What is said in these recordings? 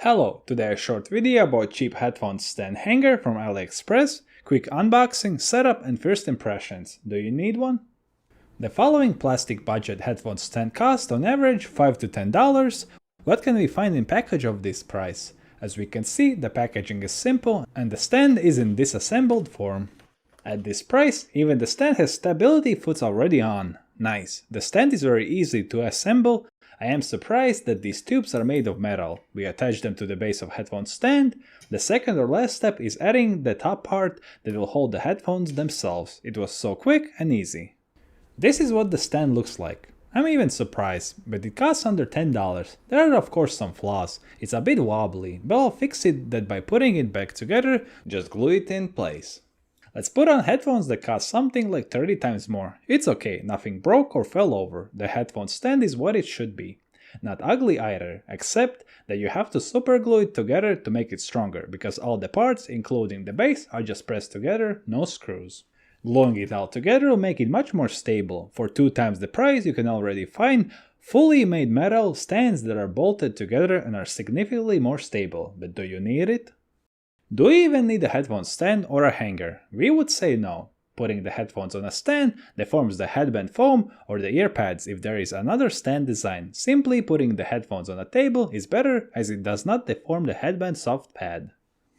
Hello, today a short video about cheap headphone stand hanger from Aliexpress, quick unboxing, setup and first impressions. Do you need one? The following plastic budget headphone stand cost on average $5 to $10. What can we find in package of this price? As we can see, the packaging is simple and the stand is in disassembled form. At this price, even the stand has stability foots already on. Nice. The stand is very easy to assemble. I am surprised that these tubes are made of metal. We attach them to the base of headphone stand. The second or last step is adding the top part that will hold the headphones themselves. It was so quick and easy. This is what the stand looks like. I'm even surprised, but it costs under $10. There are of course some flaws. It's a bit wobbly, but I'll fix it that by putting it back together, just glue it in place. Let's put on headphones that cost something like 30 times more. It's okay, nothing broke or fell over. The headphone stand is what it should be. Not ugly either, except that you have to super glue it together to make it stronger, because all the parts, including the base, are just pressed together, no screws. Gluing it all together will make it much more stable. For 2 times the price you can already find fully made metal stands that are bolted together and are significantly more stable. But do you need it? Do you even need a headphone stand or a hanger? We would say no. Putting the headphones on a stand deforms the headband foam or the ear pads if there is another stand design. Simply putting the headphones on a table is better as it does not deform the headband soft pad.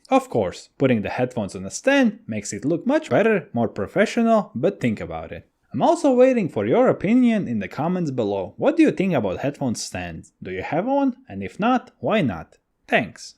Of course, putting the headphones on a stand makes it look much better, more professional, but think about it. I'm also waiting for your opinion in the comments below. What do you think about headphone stands? Do you have one? And if not, why not? Thanks.